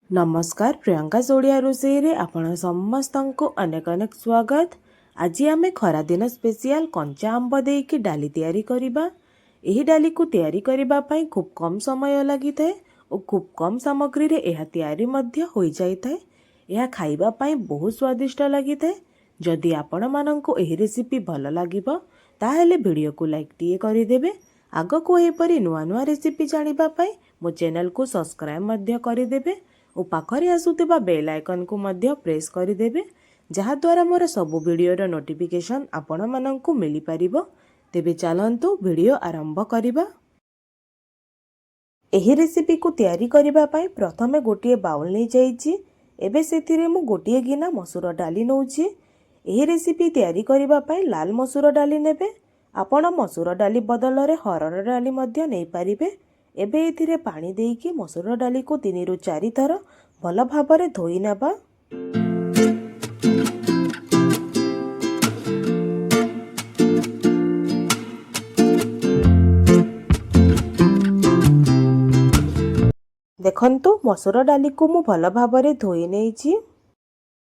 नमस्कार प्रियंका ओडिया रोषेई रे आपण समस्तंको अनेक अनेक स्वागत। आज आमे खरा दिन स्पेशल कंचा आंब देकी डाली तैयारी करिबा। एही डाली को तैयारी करिबा पई खूब कम समय लगी थाए और खूब कम सामग्री रे एहा तैयारी मध्य होई जाई थाए। एहा खाइबा पई बहुत स्वादिष्ट लगी थाए। जदि आपण माननको एही रेसिपी भल लागिबो ताहेले वीडियो को लाइक टिए करि देबे। आगो को एपरी नुआ नुआ रेसिपी जानिबा पई मो चैनल को सब्सक्राइब मध्य करि देबे और पाखरे आसुथिबा बेल आइकन को मध्य प्रेस करिदेबे जहा द्वारा मोर सबु वीडियोर नोटिफिकेशन आपण माननकु मिली परिबो। तेबे चलंतु वीडियो आरंभ करिबा। एही रेसिपी को तैयारी करिबा पई प्रथमे गोटिए बाउल नै जाईची। एबे सेथिरे मु गोटिए गिना मसूर डाली नउची। एही रेसिपी तैयारी करिबा पई लाल मसूर डाली नेबे। आपण मसूर डाली बदल रे हरर डाली मध्य नै पारिबे। एबे एथिरे पानी देइकी मसूर डाली को 3 रु 4 थर भल भाबरे धोई नेबा। देखंतु मसूर डाली को मु भल भाबरे धोई नेइची।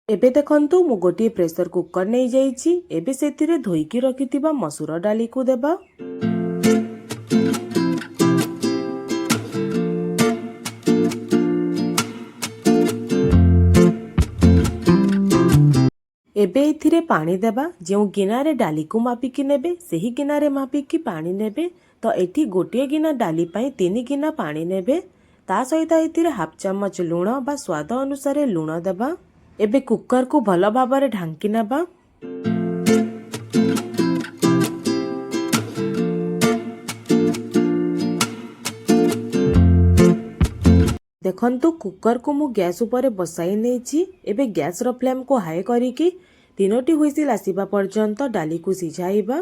एबे देखंतु मु गोटिए प्रेशर कुकर नै जाईची। एबे सेथिरे धोईकी रखिथिबा मसूर डाली को देबा। एबे इथिरे पानी देबा। जो गिनारे डाली को मापिकी नेबे सेही गिनारे मापिकी पानी नेबे। तो एठी गोटिए गिना डाली पई 3 गिना पानी नेबे। ता सहित इथिरे हाफ चम्मच लूण बा स्वाद अनुसार लूण देबा। एबे कुकर को भल भाबरे ढांकी नेबा। देखंतु कुकर को मु गैस ऊपर बसाई नेछि। एबे गैस रो फ्लेम को हाई करिकी 3टी हुइसिल आसीबा पर्यंत डाली को सिझाइबा।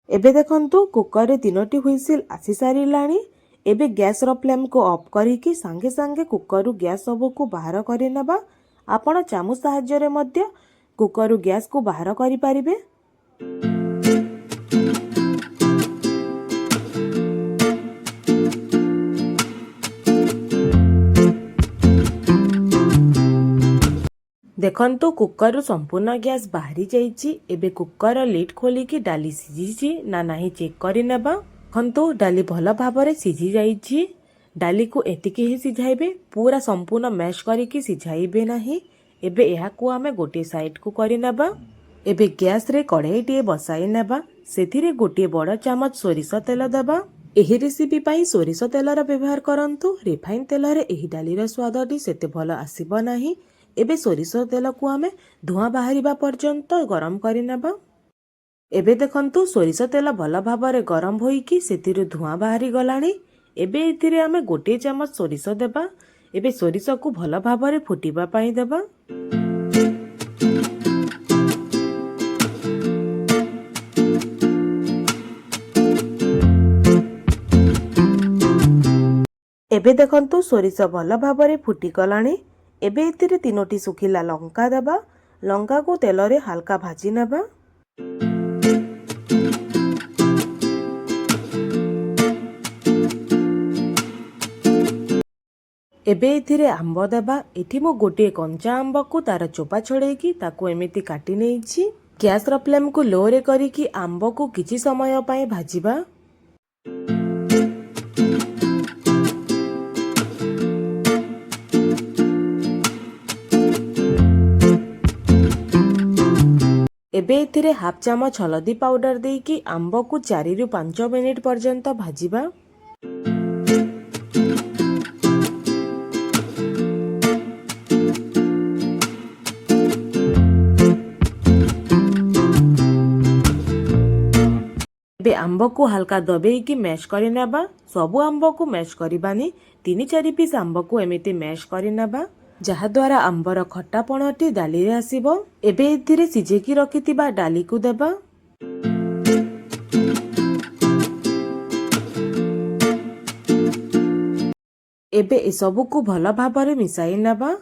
एबे देखंतु कुकर रे 3टी हुइसिल आसी सारिलाणी। एबे गैस रो फ्लेम को ऑफ करिकी संगे संगे कुकर रु गैस सब को बाहर करि नेबा। आपण चामच सहाय्य रे मध्य कुकर रु गैस को बाहर करि परिबे। देखंतु कुकर संपूर्ण गैस बाहरी जाइची। एबे कुकर लिड खोलिकी डाली सिझीची ना नाही चेक करि नेबा। देखंतु डाली भल भाबरे सिझी जाइची। डाली को एतिकी ही सिझाइबे, पूरा संपूर्ण मैश करिकी सिझाइबे नाही। एबे एहा को आमे गोटे साइड को करि नेबा। एबे गैस रे कढ़ाईटिए बसाई नेबा। सेथिरे गोटे बड़ चामच सोरिष तेल देबा। एही रेसिपी पई सोरिष तेलर व्यवहार करंतु। रिफाइन तेल रे एही डालीर स्वादटी सेते भल आसीबो नाही। एबे सोरिष तेल को आमे धुआं बाहरिबा पर्यंत गरम करि नेबा। एबे देखंतु सोरिष तेल भल भाबरे गरम होईकी सेतिरु धुआं बाहरी गलाणी। एबे एथिरे आमे गोटे चामच सोरिष देबा। एबे सोरिष को भल भाबरे फुटिबा पई देबा। एबे देखंतु सोरिष भल भाबरे फुटी गलाणी। एबे एथिरे 3टी सुखिला लंका देबा। लंका को तेल रे हल्का भाजी नेबा। एबे एथिरे आंब देबा। एठी मो गोटे कंचा आंब को तार चोपा छड़ेकी ताको एमिति काटी नेइछि। गैस रो फ्लेम को लो रे करिकी आंब को किछि समय पई भाजिबा। एबे एथिरे हाफ चामच हलदी पाउडर देकी आंब को 4 रु 5 मिनिट पर्यंत भाजिबा। एबे आंब को हल्का दबेईकी मैश करि नेबा। सबु आंब को मैश करिबानी, 3-4 पीस आंब को एमिति मैश करि नेबा जहा द्वारा आंबर खट्टापणटी डाली रे आसीबो। एबे एथिरे सिझेकी रखिथिबा डाली को देबा। एबे ए सबु को भल भाबरे मिसाई नेबा।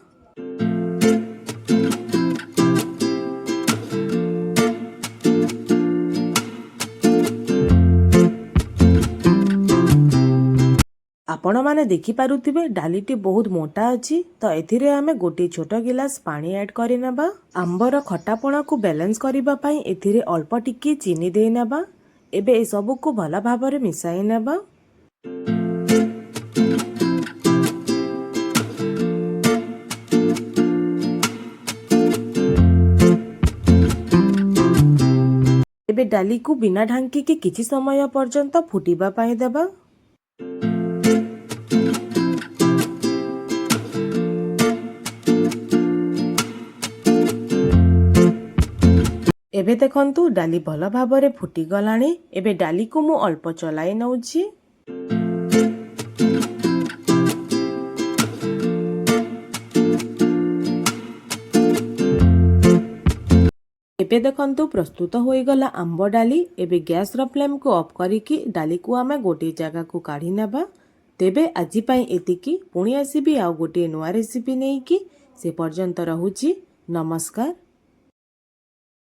आपण माने देखि पारुथिबे डालीटी बहुत मोटा अछि तो एथिरे आमे गोटे छोट गिलास पानी ऐड करि नेबा। आंबर खटापणा को बैलेंस करिबा पई एथिरे अल्प टिके चीनी देई नेबा। एबे ए सब को भला भाबरे मिसाई नेबा। एबे डाली को बिना ढांकी के किछि समय पर्यंत फुटिबा पई देबा। एबे देखंतु डाली भल भाबरे फुटी गलाणी। एबे डाली को मु अल्प चलाई नउछि। एबे देखंतु प्रस्तुत होई गला आंब डाली। एबे गैस रो फ्लेम को ऑफ करिकी डाली को आमे गोटे जगह को काढी नेबा। तेबे आजि पई एतिकी पुणी आसीबी आ गोटे नुआ रेसिपी नेकी। से पर्यंत रहुछि। नमस्कार।